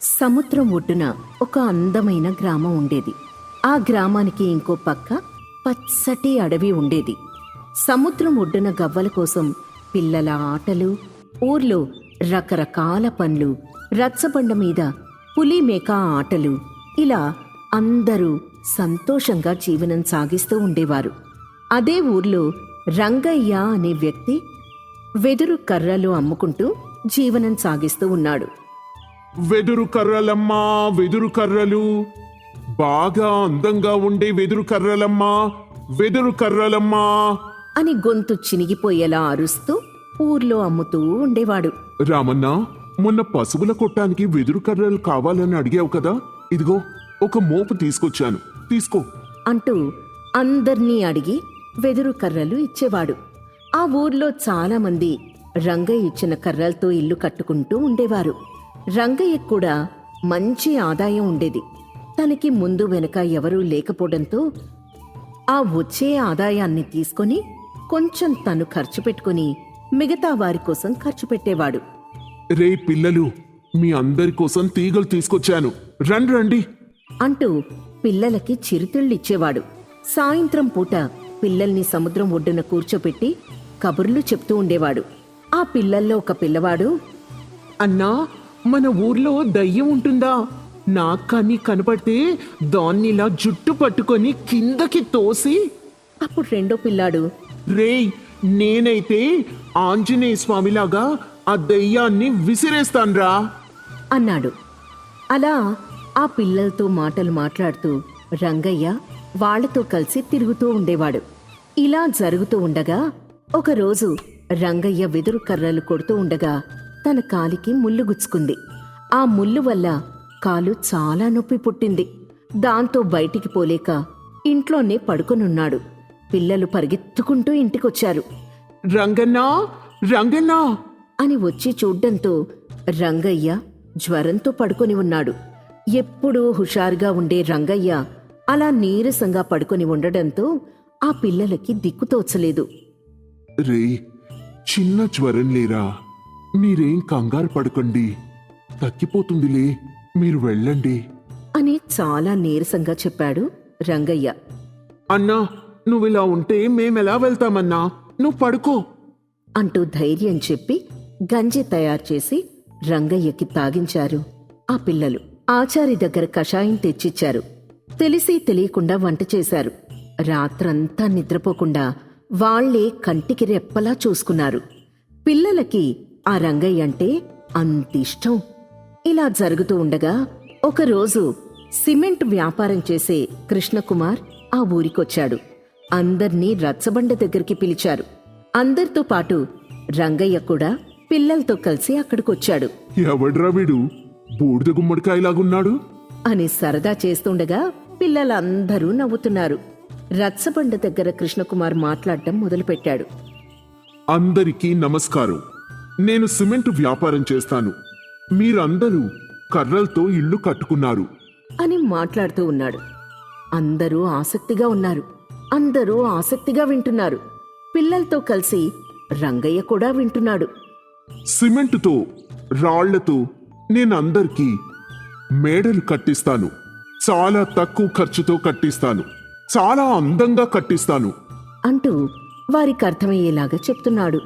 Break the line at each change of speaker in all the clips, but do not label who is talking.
సముద్రం ఒడ్డున ఒక అందమైన గ్రామం ఉండేది. ఆ గ్రామానికి ఇంకో పక్క పచ్చటి అడవి ఉండేది. సముద్రం ఒడ్డున గవ్వల కోసం పిల్లల ఆటలు, ఊర్లో రకరకాల పనులు, రచ్చబండ మీద పులి మేక ఆటలు, ఇలా అందరూ సంతోషంగా జీవనం సాగిస్తూ ఉండేవారు. అదే ఊర్లో రంగయ్య అనే వ్యక్తి వెదురు కర్రలు అమ్ముకుంటూ జీవనం సాగిస్తూ ఉన్నాడు.
వెదురు కర్రలమ్మా, వెదురు కర్రలు, బాగా అందంగా ఉండే వెదురు కర్రలమ్మా, వెదురు కర్రలమ్మా
అని గొంతు చినిగిపోయేలా అరుస్తూ ఊర్లో అమ్ముతూ ఉండేవాడు.
రామన్నా, మొన్న పశువుల కొట్టానికి వెదురు కర్రలు కావాలని అడిగావు కదా, ఇదిగో ఒక మోపు తీసుకొచ్చాను, తీసుకో
అంటూ అందర్నీ అడిగి వెదురు కర్రలు ఇచ్చేవాడు. ఆ ఊర్లో చాలామంది రంగయ్య ఇచ్చిన కర్రలతో ఇల్లు కట్టుకుంటూ ఉండేవారు. రంగయ్యకు కూడా మంచి ఆదాయం ఉండేది. తనకి ముందు వెనక ఎవరూ లేకపోవడంతో ఆ వచ్చే ఆదాయాన్ని తీసుకొని కొంచెం తను ఖర్చు పెట్టుకుని మిగతా వారి కోసం ఖర్చు పెట్టేవాడు.
రే పిల్లలు, మీ అందరి కోసం తీగలు తీసుకొచ్చాను, రండి రండి
అంటూ పిల్లలకి చిరుతిళ్ళిచ్చేవాడు. సాయంత్రం పూట పిల్లల్ని సముద్రం ఒడ్డున కూర్చోపెట్టి కబుర్లు చెప్తూ ఉండేవాడు. ఆ పిల్లల్లో ఒక పిల్లవాడు,
అన్నా, మన ఊర్లో దయ్యం ఉంటుందా? నాకని కనపడితే దాన్నిలా జుట్టు పట్టుకొని కిందకి తోసి.
అప్పుడు రెండో పిల్లాడు,
రేయ్, నేనైతే ఆంజనేయ స్వామిలాగా ఆ దయ్యాన్ని విసిరేస్తాన్రా
అన్నాడు. అలా ఆ పిల్లలతో మాటలు మాట్లాడుతూ రంగయ్య వాళ్లతో కలిసి తిరుగుతూ ఉండేవాడు. ఇలా జరుగుతూ ఉండగా ఒకరోజు రంగయ్య వెదురు కర్రలు కొడుతూ ఉండగా తన కాలికి ముళ్ళు గుచ్చుకుంది. ఆ ముళ్ళు వల్ల కాలు చాలా నొప్పి పుట్టింది. దాంతో బయటికి పోలేక ఇంట్లోనే పడుకొనున్నాడు. పిల్లలు పరిగెత్తుకుంటూ ఇంటికొచ్చారు.
రంగన్నా, రంగన్నా
అని వచ్చి చూడ్డంతో రంగయ్య జ్వరంతో పడుకొని ఉన్నాడు. ఎప్పుడూ హుషారుగా ఉండే రంగయ్య అలా నీరసంగా పడుకొని ఉండడంతో ఆ పిల్లలకి దిక్కుతోచలేదు.
రే, చిన్న జ్వరం లేరా, మీరేం కంగారు పడకండి, తగ్గిపోతుందిలే, మీరు వెళ్ళండి
అని చాలా నీరసంగా చెప్పాడు రంగయ్య.
అన్నా, నువ్విలా ఉంటే మేమెలా వెళ్తామన్నా, నువ్వు పడుకో
అంటూ ధైర్యం చెప్పి గంజి తయారు చేసి రంగయ్యకి తాగించారు ఆ పిల్లలు. ఆచారి దగ్గర కషాయం తెచ్చిచ్చారు. తెలిసి తెలియకుండా వంట చేశారు. రాత్రంతా నిద్రపోకుండా వాళ్లే కంటికి రెప్పలా చూసుకున్నారు. పిల్లలకి ఆ రంగయ్య అంటే అంతిష్టం. ఇలా జరుగుతూ ఉండగా ఒకరోజు సిమెంట్ వ్యాపారం చేసే కృష్ణకుమార్ ఆ ఊరికొచ్చాడు. అందర్నీ రచ్చబండ దగ్గరికి పిలిచారు. అందరితో పాటు రంగయ్య కూడా పిల్లలతో కలిసి అక్కడికొచ్చాడు.
ఎవడ్రా వీడు, బూడిద గుమ్మడికాయలాగున్నాడు
అని సరదా చేస్తుండగా పిల్లలందరూ నవ్వుతున్నారు. రచ్చబండ దగ్గర కృష్ణకుమార్ మాట్లాడటం మొదలుపెట్టాడు.
అందరికీ నమస్కారం, నేను సిమెంట్ వ్యాపారం చేస్తాను, మీరందరూ కర్రలతో ఇల్లు కట్టుకున్నారు
అని మాట్లాడుతూ ఉన్నాడు. అందరూ ఆసక్తిగా ఉన్నారు. అందరూ ఆసక్తిగా వింటున్నారు. పిల్లలతో కలిసి రంగయ్య కూడా వింటున్నాడు.
సిమెంటుతో, రాళ్లతో నేనందరికీ మేడలు కట్టిస్తాను, చాలా తక్కువ ఖర్చుతో కట్టిస్తాను, చాలా అందంగా కట్టిస్తాను
అంటూ వారికి అర్థమయ్యేలాగా చెప్తున్నాడు.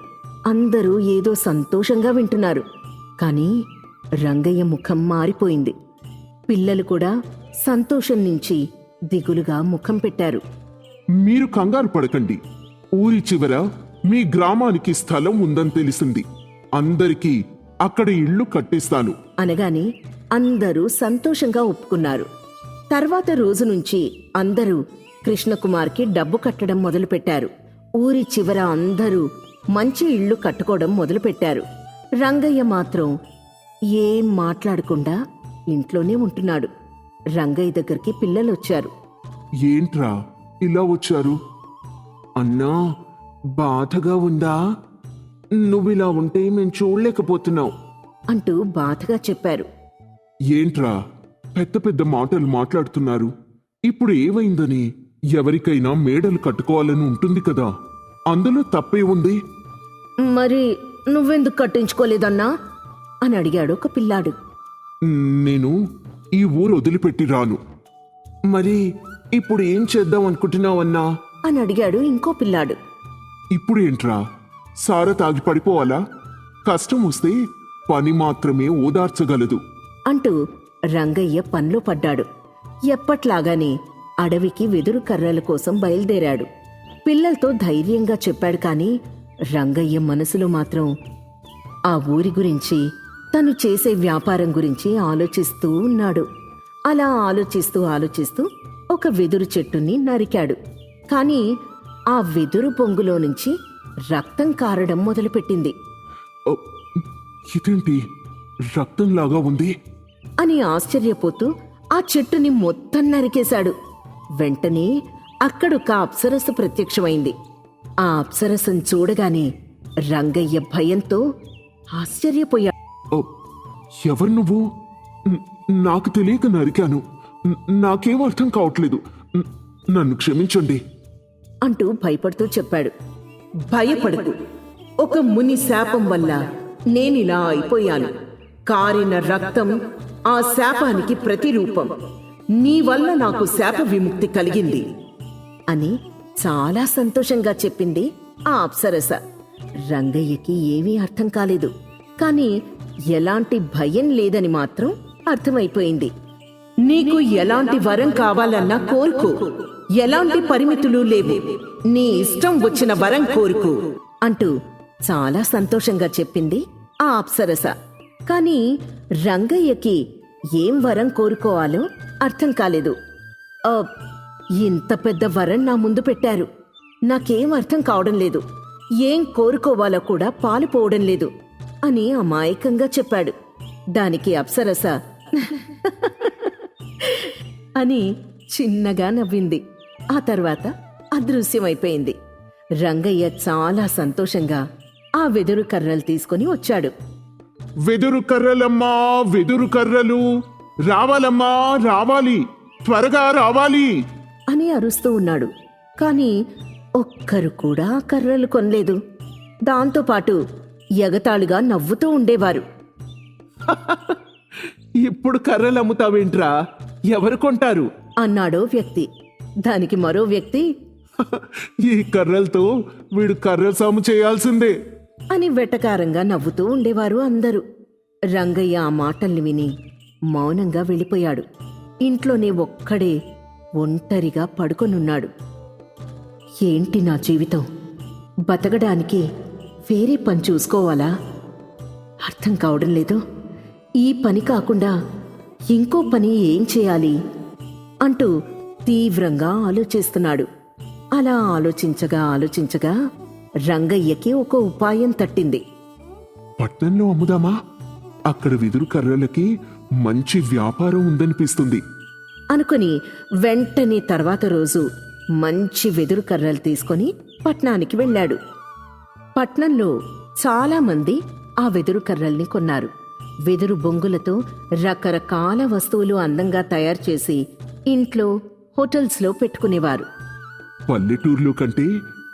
అందరూ ఏదో సంతోషంగా వింటున్నారు. కాని రంగయ్య ముఖం మారిపోయింది. పిల్లలు కూడా సంతోషం నుంచి దిగులుగా ముఖం పెట్టారు.
మీరు కంగారు పడకండి, ఊరి చివర మీ గ్రామానికి స్థలం ఉందని తెలిసింది, అందరికీ అక్కడ ఇల్లు కట్టిస్తాను
అనగానే అందరూ సంతోషంగా ఒప్పుకున్నారు. తర్వాత రోజు నుంచి అందరూ కృష్ణకుమార్కి డబ్బు కట్టడం మొదలుపెట్టారు. ఊరి చివర అందరూ మంచి ఇళ్లు కట్టుకోవడం మొదలుపెట్టారు. రంగయ్య మాత్రం ఏం మాట్లాడకుండా ఇంట్లోనే ఉంటున్నాడు. రంగయ్య దగ్గరికి పిల్లలొచ్చారు.
ఏంట్రా ఇలా వచ్చారు?
అన్నా, బాధగా ఉందా? నువ్విలా ఉంటే మేం చూడలేకపోతున్నావు
అంటూ బాధగా చెప్పారు.
ఏంట్రా పెద్ద పెద్ద మాటలు మాట్లాడుతున్నారు? ఇప్పుడు ఏమైందని? ఎవరికైనా మేడలు కట్టుకోవాలని ఉంటుంది కదా, అందులో తప్పే ఉంది?
మరి నువ్వెందుకు కట్టించుకోలేదన్నా అని అడిగాడు ఒక పిల్లాడు.
నేను ఈ ఊరు వదిలిపెట్టి రాను.
మరి ఇప్పుడు ఏం చేద్దాం అనుకుంటున్నావన్నా?
అని అడిగాడు ఇంకో పిల్లాడు.
ఇప్పుడు ఏంట్రా, సార తాగి పడిపోవాలా? కష్టం వస్తే పని మాత్రమే ఓదార్చగలదు.
అంటూ రంగయ్య పనిలో పడ్డాడు. ఎప్పట్లాగానే అడవికి వెదురు కర్రల కోసం బయలుదేరాడు. పిల్లలతో ధైర్యంగా చెప్పాడు కాని రంగయ్య మనసులో మాత్రం ఆ ఊరి గురించి, తను చేసే వ్యాపారం గురించి ఆలోచిస్తూ ఉన్నాడు. అలా ఆలోచిస్తూ ఒక వెదురు చెట్టుని నరికాడు. కాని ఆ వెదురు పొంగులో నుంచి రక్తం కారడం మొదలుపెట్టింది.
ఓ, ఇదేంటి రక్తంలాగా ఉంది?
అని ఆశ్చర్యపోతూ ఆ చెట్టుని మొత్తం నరికేశాడు. వెంటనే అక్కడొక అప్సరస్సు ప్రత్యక్షమైంది. ఆ అప్సరస్సును చూడగానే రంగయ్య భయంతో ఆశ్చర్యపోయాడు.
ఓ, ఎవరు నువ్వు? నాకు తెలియక నరికాను. నాకేం అర్థం కావట్లేదు. నన్ను క్షమించండి
అంటూ భయపడుతూ చెప్పాడు. భయపడకు, ఒక ముని శాపం వల్ల నేనిలా అయిపోయాను. కారిన రక్తం ఆ శాపానికి ప్రతిరూపం. నీ వల్ల నాకు శాప విముక్తి కలిగింది అని చాలా సంతోషంగా చెప్పింది ఆ అప్సరస. రంగయ్యకి ఏమీ అర్థం కాలేదు, కాని ఎలాంటి భయం లేదని మాత్రం అర్థమైపోయింది. నీకు ఎలాంటి వరం కావాలన్నా కోరుకో, ఎలాంటి పరిమితులు లేవు, నీ ఇష్టం వచ్చిన వరం కోరుకో అంటూ చాలా సంతోషంగా చెప్పింది ఆ అప్సరస. కాని రంగయ్యకి ఏం వరం కోరుకోవాలో అర్థం కాలేదు. ఇంత పెద్ద వరం నా ముందు పెట్టారు, నాకేం అర్థం కావడం లేదు, ఏం కోరుకోవాలో కూడా పాలుపోవడం లేదు అని అమాయకంగా చెప్పాడు. దానికి అప్సరస అని చిన్నగా నవ్వింది. ఆ తర్వాత అదృశ్యమైపోయింది. రంగయ్య చాలా సంతోషంగా ఆ వెదురు కర్రలు తీసుకుని వచ్చాడు.
వెదురు కర్రలమ్మా, వెదురు కర్రలు రావాలమ్మా, రావాలి, త్వరగా రావాలి
అని అరుస్తూ ఉన్నాడు. కాని ఒక్కరు కూడా కర్రలు కొనలేదు. దాంతోపాటు ఎగతాళిగా నవ్వుతూ ఉండేవారు.
ఇప్పుడు కర్రలు అమ్ముతావేంట్రా? ఎవరు కొంటారు?
అన్నాడో వ్యక్తి. దానికి మరో వ్యక్తి
ఈ కర్రలతో వీడు కర్ర సాము చేయాల్సిందే
అని వెటకారంగా నవ్వుతూ ఉండేవారు అందరూ. రంగయ్య ఆ మాటల్ని విని మౌనంగా వెళ్ళిపోయాడు. ఇంట్లోనే ఒక్కడే ఒంటరిగా పడుకొనున్నాడు. ఏంటి నా జీవితం? బతకడానికి వేరే పని చూసుకోవాలా? అర్థం కావడం లేదు. ఈ పని కాకుండా ఇంకో పని ఏం చేయాలి అంటూ తీవ్రంగా ఆలోచిస్తున్నాడు. అలా ఆలోచించగా రంగయ్యకి ఒక ఉపాయం తట్టింది.
పట్నంలో అమ్ముదామా? అక్కడ వెదురు కర్రలకి మంచి వ్యాపారం ఉందనిపిస్తుంది
అనుకుని వెంటనే తర్వాత రోజు మంచి వెదురు కర్రలు తీసుకొని పట్నానికి వెళ్ళాడు. పట్నంలో చాలా మంది ఆ వెదురు కర్రల్ని కొన్నారు. వెదురు బొంగులతో రకరకాల వస్తువులు అందంగా తయారు చేసి ఇంట్లో, హోటల్స్లో పెట్టుకునేవారు.
పల్లెటూర్లో కంటే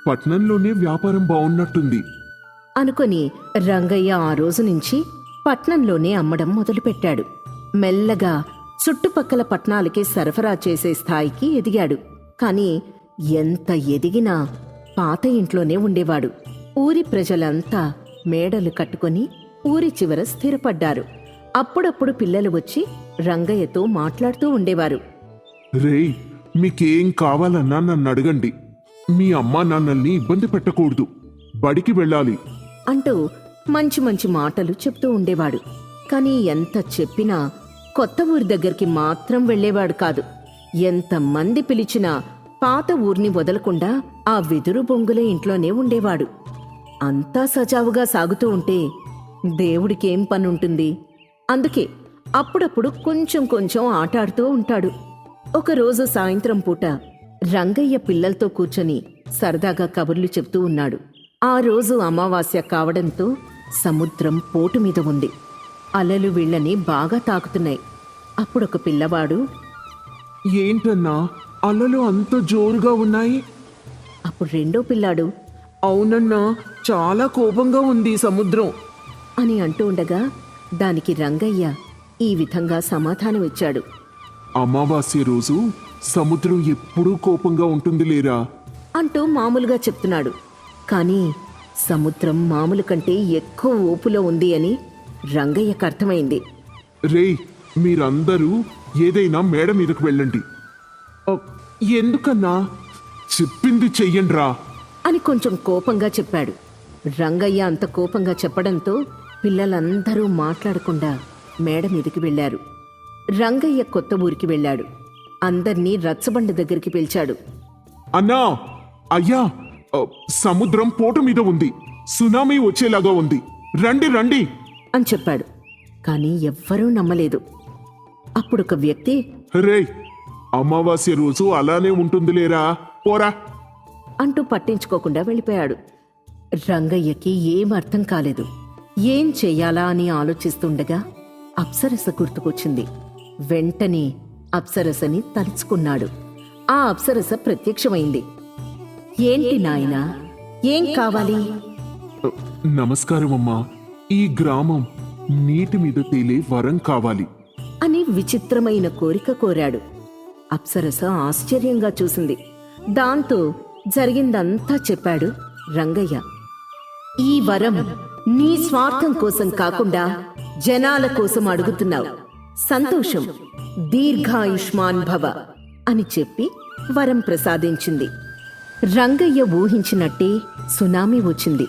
పట్నంలోనే వ్యాపారం బాగున్నట్టుంది
అనుకుని రంగయ్య ఆ రోజు నుంచి పట్నంలోనే అమ్మడం మొదలుపెట్టాడు. మెల్లగా చుట్టుపక్కల పట్నాలకి సరఫరా చేసే స్థాయికి ఎదిగాడు. కాని ఎంత ఎదిగినా పాత ఇంట్లోనే ఉండేవాడు. ఊరి ప్రజలంతా మేడలు కట్టుకొని ఊరి చివర స్థిరపడ్డారు. అప్పుడప్పుడు పిల్లలు వచ్చి రంగయ్యతో మాట్లాడుతూ ఉండేవారు.
రేయ్, మీకేం కావాలన్నా నన్ను అడగండి. మీ అమ్మా నాన్నల్ని ఇబ్బంది పెట్టకూడదు, బడికి వెళ్ళాలి
అంటూ మంచి మంచి మాటలు చెప్తూ ఉండేవాడు. కాని ఎంత చెప్పినా కొత్త ఊరి దగ్గరికి మాత్రం వెళ్ళేవాడు కాదు. ఎంతమంది పిలిచినా పాత ఊరిని వదలకుండా ఆ వెదురు బొంగుల ఇంట్లోనే ఉండేవాడు. అంతా సజావుగా సాగుతూ ఉంటే దేవుడికేం పనుంటుంది? అందుకే అప్పుడప్పుడు కొంచెం కొంచెం ఆటాడుతూ ఉంటాడు. ఒకరోజు సాయంత్రం పూట రంగయ్య పిల్లలతో కూర్చొని సరదాగా కబుర్లు చెప్తూ ఉన్నాడు. ఆ రోజు అమావాస్య కావడంతో సముద్రం పోటు మీద ఉంది. అలలు వీళ్ళని బాగా తాకుతున్నాయి. అప్పుడొక పిల్లవాడు,
ఏంటన్నా అలలు అంత జోరుగా ఉన్నాయి?
అప్పుడు రెండో పిల్లాడు
అవునన్నా, చాలా కోపంగా ఉంది సముద్రం
అని అంటూ ఉండగా దానికి రంగయ్య ఈ విధంగా సమాధానమిచ్చాడు.
అమావాస్య రోజు సముద్రం ఎప్పుడూ కోపంగా ఉంటుంది లేరా.
అంటూ మామూలుగా చెప్తున్నాడు. కానీ సముద్రం మామూలు కంటే ఎక్కువ ఊపులో ఉంది అని రంగయ్యకు అర్థమైంది.
రేయ్, మీరందరూ ఏదైనా మేడ మీదకు వెళ్ళండి.
ఎందుకన్నా?
చెప్పింది చెయ్యండ్రా.
అని కొంచెం కోపంగా చెప్పాడు. రంగయ్య అంత కోపంగా చెప్పడంతో పిల్లలందరూ మాట్లాడకుండా మేడ మీదకి వెళ్లారు. రంగయ్య కొత్త ఊరికి వెళ్ళాడు. అందర్నీ రచ్చబండ దగ్గరికి పిలిచాడు.
అన్నా, అయ్యా, సముద్రం పోటు మీద ఉంది. సునామీ వచ్చేలాగా ఉంది. రండి రండి
అని చెప్పాడు. కానీ ఎవ్వరూ నమ్మలేదు. అప్పుడొక వ్యక్తి
రేయ్, అమావాస్య రోజు అలానే ఉంటుంది లేరా, పోరా.
అంటూ పట్టించుకోకుండా వెళ్ళిపోయాడు. రంగయ్యకి ఏం అర్థం కాలేదు. ఏం చెయ్యాలా అని ఆలోచిస్తుండగా అప్సరస గుర్తుకొచ్చింది. వెంటనే అప్సరసని తలుచుకున్నాడు. ఆ అప్సరస ప్రత్యక్షమైంది. ఏంటి నాయనా, ఏం కావాలి?
నమస్కారం అమ్మా. ఈ గ్రామం నీటి మీద తేలే వరం కావాలి
అని విచిత్రమైన కోరిక కోరాడు. అప్సరస ఆశ్చర్యంగా చూసింది. దాంతో జరిగిందంతా చెప్పాడు రంగయ్య. ఈ వరం నీ స్వార్థం కోసం కాకుండా జనాల కోసం అడుగుతున్నావు. సంతోషం, దీర్ఘాయుష్మాన్ భవ అని చెప్పి వరం ప్రసాదించింది. రంగయ్య ఊహించినట్టే సునామీ వచ్చింది.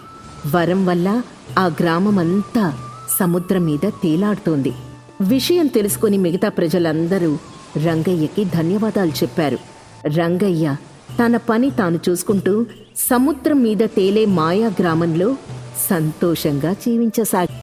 వరం వల్ల ఆ గ్రామమంతా సముద్రం మీద తేలాడుతోంది. విషయం తెలుసుకుని మిగతా ప్రజలందరూ రంగయ్యకి ధన్యవాదాలు చెప్పారు. రంగయ్య తన పని తాను చూసుకుంటూ సముద్రం మీద తేలే మాయా గ్రామంలో సంతోషంగా జీవించసాగాడు.